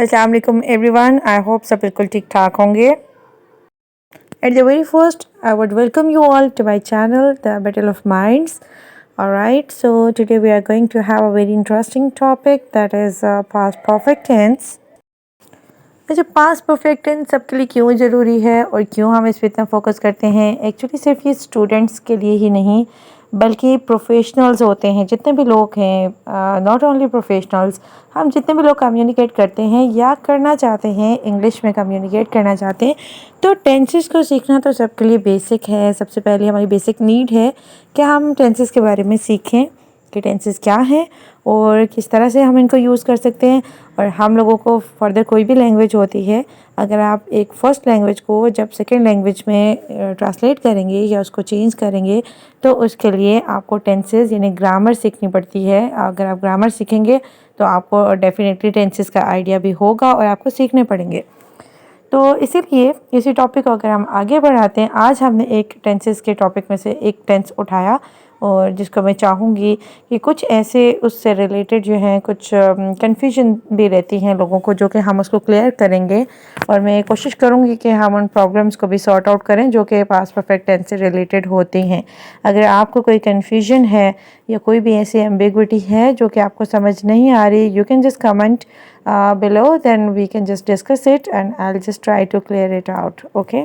अस्सलाम वालेकुम everyone. I hope सब बिल्कुल ठीक ठाक होंगे। At the very first I would welcome you all to my channel, The Battle of Minds. Alright, so today we are going to have a very interesting topic, that is past perfect tense. अच्छा, past perfect tense सबके लिए क्यों ज़रूरी है और क्यों हम इस पर इतना फोकस करते हैं? एक्चुअली सिर्फ ये स्टूडेंट्स के लिए ही नहीं, बल्कि प्रोफेशनल्स होते हैं, जितने भी लोग हैं, नॉट ओनली प्रोफेशनल्स, हम जितने भी लोग कम्युनिकेट करते हैं या करना चाहते हैं, इंग्लिश में कम्युनिकेट करना चाहते हैं, तो टेंसेस को सीखना तो सबके लिए बेसिक है। सबसे पहले हमारी बेसिक नीड है कि हम टेंसेस के बारे में सीखें कि टेंसेस क्या हैं और किस तरह से हम इनको यूज़ कर सकते हैं। और हम लोगों को फर्दर कोई भी लैंग्वेज होती है, अगर आप एक फ़र्स्ट लैंग्वेज को जब सेकंड लैंग्वेज में ट्रांसलेट करेंगे या उसको चेंज करेंगे, तो उसके लिए आपको टेंसेस यानी ग्रामर सीखनी पड़ती है। अगर आप ग्रामर सीखेंगे तो आपको डेफिनेटली टेंसेस का आइडिया भी होगा और आपको सीखने पड़ेंगे। तो इसीलिए इसी टॉपिक को अगर हम आगे बढ़ाते हैं, आज हमने एक टेंसेस के टॉपिक में से एक टेंस उठाया और जिसको मैं चाहूँगी कि कुछ ऐसे उससे रिलेटेड जो हैं कुछ कन्फ्यूजन भी रहती हैं लोगों को, जो कि हम उसको क्लियर करेंगे। और मैं कोशिश करूँगी कि हम उन प्रॉब्लम्स को भी सॉर्ट आउट करें जो कि पास्ट परफेक्ट टेंस से रिलेटेड होती हैं। अगर आपको कोई कन्फ्यूजन है या कोई भी ऐसी एम्बिग्विटी है जो कि आपको समझ नहीं आ रही, you can just comment below, then we can just discuss it and I'll just try to clear it out. Okay.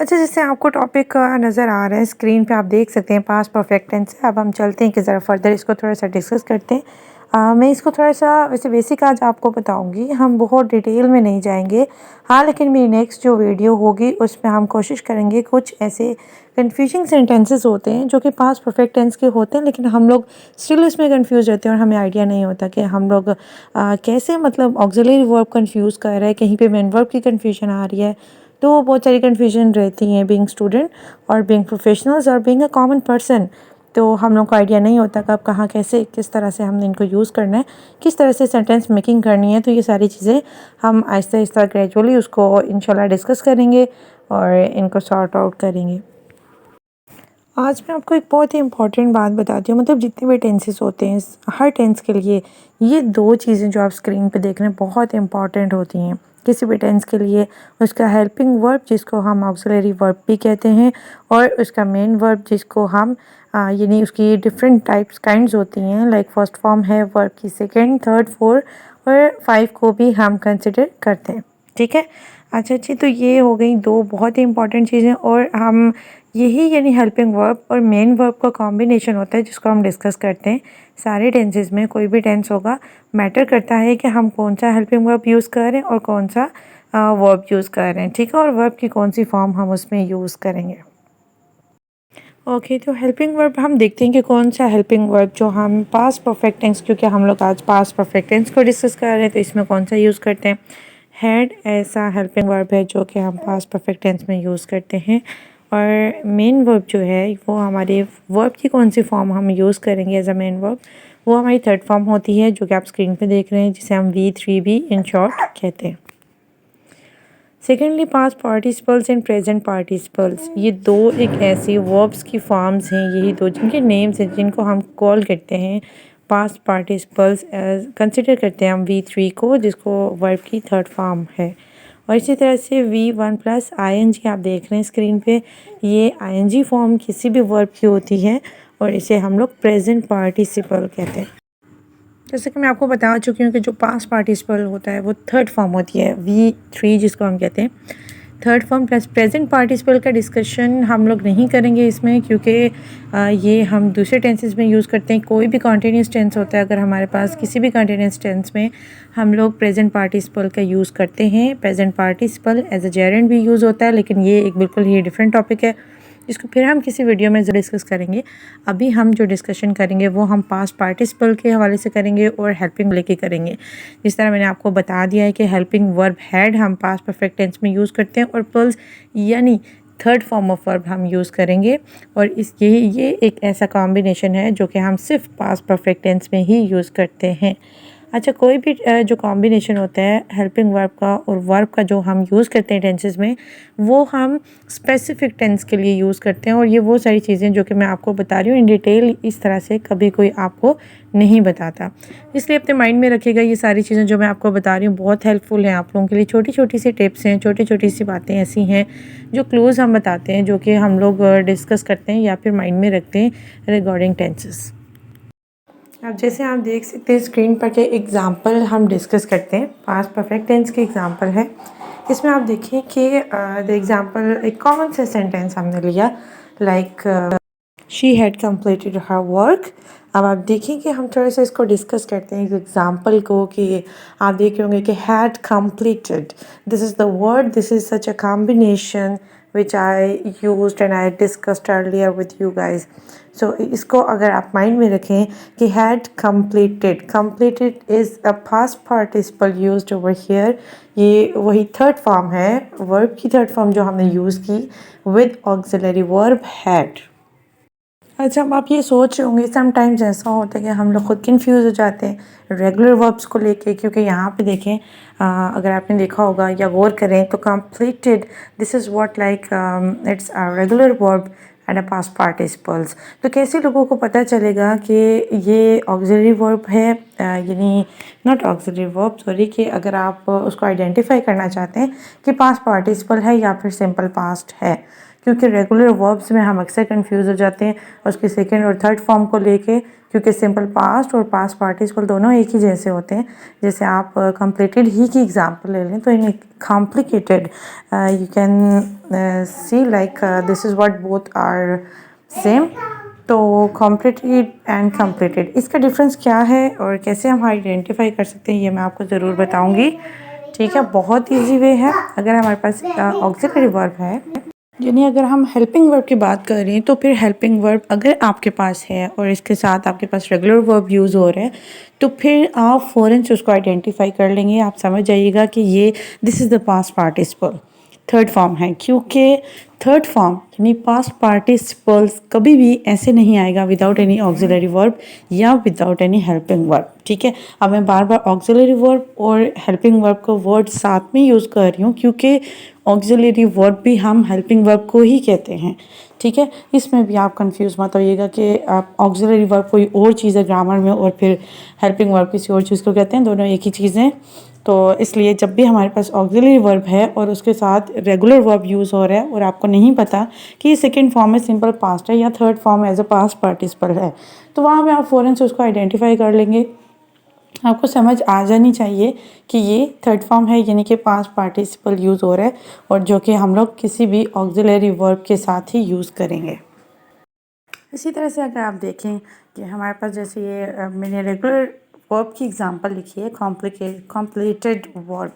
अच्छा, जैसे आपको टॉपिक नज़र आ रहा है स्क्रीन पे, आप देख सकते हैं पास्ट परफेक्ट टेंस। अब हम चलते हैं कि ज़रा फर्दर इसको थोड़ा सा डिस्कस करते हैं। मैं इसको थोड़ा सा वैसे बेसिक आज आपको बताऊंगी, हम बहुत डिटेल में नहीं जाएंगे। हाँ, लेकिन मेरी नेक्स्ट जो वीडियो होगी उसमें हम कोशिश करेंगे, कुछ ऐसे कन्फ्यूजिंग सेंटेंसेस होते हैं जो कि पास्ट परफेक्ट टेंस के होते हैं, लेकिन हम लोग स्टिल उसमें कंफ्यूज रहते हैं और हमें आइडिया नहीं होता कि हम लोग कैसे, मतलब ऑक्सिलरी वर्ब कंफ्यूज कर रहे हैं, कहीं पे मेन वर्ब की कन्फ्यूजन आ रही है। तो बहुत सारी कन्फ्यूजन रहती हैं बीइंग स्टूडेंट और बीइंग प्रोफेशनल्स और बीइंग अ कॉमन पर्सन। तो हम लोग को आइडिया नहीं होता कब कहाँ कैसे किस तरह से हमने इनको यूज़ करना है, किस तरह से सेंटेंस मेकिंग करनी है। तो ये सारी चीज़ें हम आहिस्ता आहिस्ता ग्रेजुअली उसको इंशाल्लाह डिस्कस करेंगे और इनको सॉर्ट आउट करेंगे। आज मैं आपको एक बहुत ही इम्पॉर्टेंट बात बताती हूँ, मतलब जितने भी टेंसेस होते हैं हर टेंस के लिए ये दो चीज़ें जो आप स्क्रीन पे देख रहे हैं बहुत इंपॉर्टेंट होती हैं। किसी भी टेंस के लिए उसका हेल्पिंग वर्ब जिसको हम ऑक्सिलरी वर्ब भी कहते हैं, और उसका मेन वर्ब जिसको हम यानी उसकी डिफरेंट टाइप्स काइंड्स होती हैं, लाइक फर्स्ट फॉर्म है वर्ब की, सेकेंड, थर्ड, फोर्थ और फाइव को भी हम कंसिडर करते हैं। ठीक है। अच्छा जी, तो ये हो गई दो बहुत ही इंपॉर्टेंट चीज़ें, और हम यही यानी हेल्पिंग वर्ब और मेन वर्ब का कॉम्बिनेशन होता है जिसको हम डिस्कस करते हैं। सारे टेंसेस में कोई भी टेंस होगा, मैटर करता है कि हम कौन सा हेल्पिंग वर्ब यूज़ कर रहे हैं और कौन सा वर्ब यूज़ कर रहे हैं। ठीक है, और वर्ब की कौन सी फॉर्म हम उसमें यूज़ करेंगे। ओके, तो हेल्पिंग वर्ब हम देखते हैं कि कौन सा हेल्पिंग वर्ब जो हम पास्ट परफेक्ट टेंस, क्योंकि हम लोग आज पास्ट परफेक्ट टेंस को डिस्कस कर रहे हैं, तो इसमें कौन सा यूज़ करते हैं। हैड ऐसा हेल्पिंग वर्ब है जो कि हम पास्ट परफेक्ट टेंस में यूज़ करते हैं। और मेन वर्ब जो है वो हमारे वर्ब की कौन सी फॉर्म हम यूज़ करेंगे एज अ मेन वर्ब, वो हमारी थर्ड फॉर्म होती है जो कि आप स्क्रीन पे देख रहे हैं, जिसे हम V3B इन शॉर्ट कहते हैं। Secondly, past participles and present participles, ये दो एक ऐसी वर्ब्स की फॉर्म्स हैं, यही दो जिनके नेम्स हैं, जिनको हम कॉल करते हैं पास्ट पार्टिसिपल्स, एज कंसिडर करते हैं हम V3 को, जिसको वर्ब की थर्ड फॉर्म है। और इसी तरह से V1 प्लस ING आप देख रहे हैं स्क्रीन पे, ये ING फॉर्म किसी भी वर्ब की होती है और इसे हम लोग प्रेजेंट पार्टिसिपल कहते हैं। जैसे कि मैं आपको बता चुकी हूँ कि जो पास्ट पार्टिसिपल होता है वो थर्ड फॉर्म होती है, V3 जिसको हम कहते हैं third form. Plus present participle का डिस्कशन हम लोग नहीं करेंगे इसमें, क्योंकि ये हम दूसरे टेंसेस में यूज़ करते हैं। कोई भी कॉन्टीन्यूस टेंस होता है, अगर हमारे पास किसी भी कॉन्टीन्यूस टेंस में हम लोग प्रेजेंट पार्टिसिपल का यूज़ करते हैं। Present participle as a gerund भी यूज़ होता है, लेकिन ये एक बिल्कुल ही डिफरेंट टॉपिक है जिसको फिर हम किसी वीडियो में डिस्कस करेंगे। अभी हम जो डिस्कशन करेंगे वो हम पास्ट पार्टिसिपल के हवाले से करेंगे और हेल्पिंग लेके करेंगे। जिस तरह मैंने आपको बता दिया है कि हेल्पिंग वर्ब हैड हम पास्ट परफेक्ट टेंस में यूज़ करते हैं और पल्स यानी थर्ड फॉर्म ऑफ वर्ब हम यूज़ करेंगे। और ये एक ऐसा कॉम्बिनेशन है जो कि हम सिर्फ पास्ट परफेक्ट टेंस में ही यूज़ करते हैं। अच्छा, कोई भी जो कॉम्बिनेशन होता है हेल्पिंग वर्ब का और वर्ब का जो हम यूज़ करते हैं टेंसेस में, वो हम स्पेसिफिक टेंस के लिए यूज़ करते हैं। और ये वो सारी चीज़ें जो कि मैं आपको बता रही हूँ इन डिटेल, इस तरह से कभी कोई आपको नहीं बताता। इसलिए अपने माइंड में रखिएगा, ये सारी चीज़ें जो मैं आपको बता रही हूँ बहुत हेल्पफुल हैं आप लोगों के लिए। छोटी छोटी सी टिप्स हैं, छोटी छोटी सी बातें ऐसी हैं जो क्लोज हम बताते हैं, जो कि हम लोग डिस्कस करते हैं या फिर माइंड में रखते हैं रिगार्डिंग टेंसेस। अब जैसे आप देख सकते हैं स्क्रीन पर के एग्ज़ाम्पल हम डिस्कस करते हैं, पास्ट परफेक्ट टेंस के एग्ज़ाम्पल है। इसमें आप देखिए कि द एग्ज़ाम्पल एक कॉमन से सेंटेंस हमने लिया, like she had completed her work. अब आप देखिए कि हम थोड़ा सा इसको डिस्कस करते हैं इस एग्ज़ाम्पल को, कि आप देख रहे होंगे कि had completed, this is the word, this is such a combination which I used and I discussed earlier with you guys. So इसको अगर आप माइंड में रखें कि had completed, completed is a past participle used over here। ये वही third form है, verb की थर्ड फॉर्म जो हमने यूज़ की with auxiliary verb had। अच्छा, अब आप ये सोच रहे होंगे समटाइम्स ऐसा होता है कि हम लोग खुद कंफ्यूज हो जाते हैं रेगुलर वर्ब्स को लेके, क्योंकि यहाँ पे देखें अगर आपने देखा होगा या गौर करें तो completed, this is what like it's a regular verb and a past participles. तो कैसे लोगों को पता चलेगा कि ये ऑक्सिलरी वर्ब है, यानी नॉट ऑक्सिलरी वर्ब सॉरी, कि अगर आप उसको आइडेंटिफाई करना चाहते हैं कि पास्ट पार्टिसिपल है या फिर सिंपल पास्ट है। क्योंकि रेगुलर वर्ब्स में हम अक्सर कंफ्यूज हो जाते हैं उसके सेकंड और थर्ड फॉर्म को लेके, क्योंकि सिंपल पास्ट और पास्ट पार्टिसिपल दोनों एक ही जैसे होते हैं। जैसे आप कंप्लीटेड ही की एग्जांपल ले लें तो इन complicated you can see like this is what both are same. तो कॉम्प्लीटेड एंड कंप्लीटेड, इसका डिफरेंस क्या है और कैसे हम आइडेंटिफाई कर सकते हैं ये मैं आपको ज़रूर बताऊंगी। ठीक है, बहुत इजी वे है। अगर हमारे पास ऑक्सिलरी वर्ब है, यानी अगर हम हेल्पिंग वर्ब की बात कर रहे हैं, तो फिर हेल्पिंग वर्ब अगर आपके पास है और इसके साथ आपके पास रेगुलर वर्ब यूज़ हो रहा है, तो फिर आप फ़ौरन से उसको आइडेंटिफाई कर लेंगे। आप समझ जाइएगा कि ये this is the past participle third form है, क्योंकि थर्ड फॉर्म यानी पास्ट पार्टिसिपल्स कभी भी ऐसे नहीं आएगा विदाउट एनी ऑक्सिलरी वर्ब या विदाउट एनी हेल्पिंग वर्ब। ठीक है, अब मैं बार बार ऑक्सिलरी वर्ब और हेल्पिंग वर्ब को वर्ड साथ में यूज़ कर रही हूँ, क्योंकि ऑक्सिलरी वर्ब भी हम हेल्पिंग वर्ब को ही कहते हैं। ठीक है, इसमें भी आप कंफ्यूज मत होइएगा कि आप ऑक्सिलरी वर्ब कोई और चीज़ है ग्रामर में और फिर हेल्पिंग वर्ब किसी और चीज़ को कहते हैं, दोनों एक ही चीज़ें। तो इसलिए जब भी हमारे पास ऑक्सिलरी वर्ब है और उसके साथ रेगुलर वर्ब यूज़ हो रहा है और आपको नहीं पता कि ये सेकेंड फॉर्म में सिंपल पास्ट है या third form as a past participle है, तो वहाँ पे आप फ़ौरन से उसको आइडेंटिफाई कर लेंगे। आपको समझ आ जानी चाहिए कि ये थर्ड फॉर्म है, यानी कि पास्ट पार्टिसिपल यूज़ हो रहा है और जो कि हम लोग किसी भी ऑक्सिलरी वर्ब के साथ ही यूज़ करेंगे। इसी तरह से अगर आप देखें कि हमारे पास जैसे ये मैंने रेगुलर वर्ब की एग्जांपल लिखी है, कॉम्प्लीटेड वर्ब,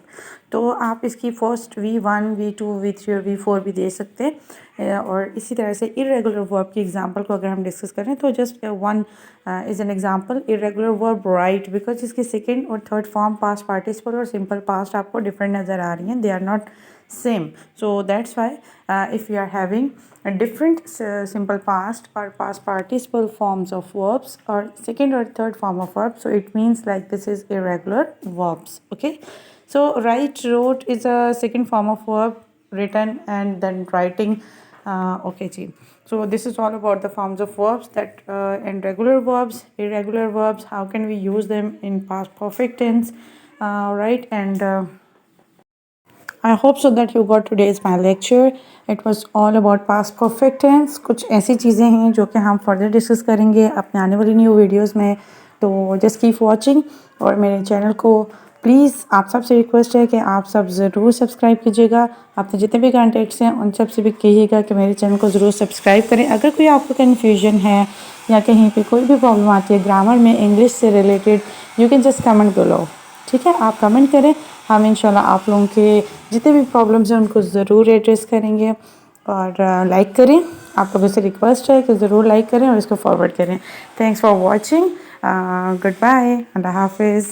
तो आप इसकी फर्स्ट V1, V2, V3 और V4 भी दे सकते हैं। और इसी तरह से इरेगुलर वर्ब की एग्जांपल को अगर हम डिस्कस करें तो just one is an example irregular verb right, because इसकी सेकेंड और थर्ड फॉर्म पास्ट पार्टिसिपल और सिंपल पास्ट आपको डिफरेंट नज़र आ रही हैं, they are not same. So that's why if you are having a different simple past or past participle forms of verbs or second or third form of verbs, so it means like this is irregular verbs. Okay, so write, wrote is a second form of verb, written and then writing. Okay ji, so this is all about the forms of verbs that and regular verbs, irregular verbs, how can we use them in past perfect tense, right? And I hope so that you got today's my lecture. It was all about past perfect tense. कुछ ऐसी चीज़ें हैं जो कि हम further discuss करेंगे अपने आने वाली न्यू वीडियोस में, तो जस्ट कीप वॉचिंग। और मेरे चैनल को प्लीज़ आप सबसे रिक्वेस्ट है कि आप सब ज़रूर सब्सक्राइब कीजिएगा। अपने जितने भी कॉन्टैक्ट्स हैं उन सब से भी कहिएगा कि मेरे चैनल को ज़रूर सब्सक्राइब करें। अगर कोई आपको कन्फ्यूजन है या कहीं पे कोई भी प्रॉब्लम आती है ग्रामर में इंग्लिश से related, you can just comment below. ठीक है, आप कमेंट करें, हम इंशाल्लाह आप लोगों के जितने भी प्रॉब्लम्स हैं उनको ज़रूर एड्रेस करेंगे। और लाइक करें, आप लोगों से रिक्वेस्ट है कि ज़रूर लाइक करें और इसको फॉरवर्ड करें। Thanks for watching, good bye, अल्लाह हाफिज़।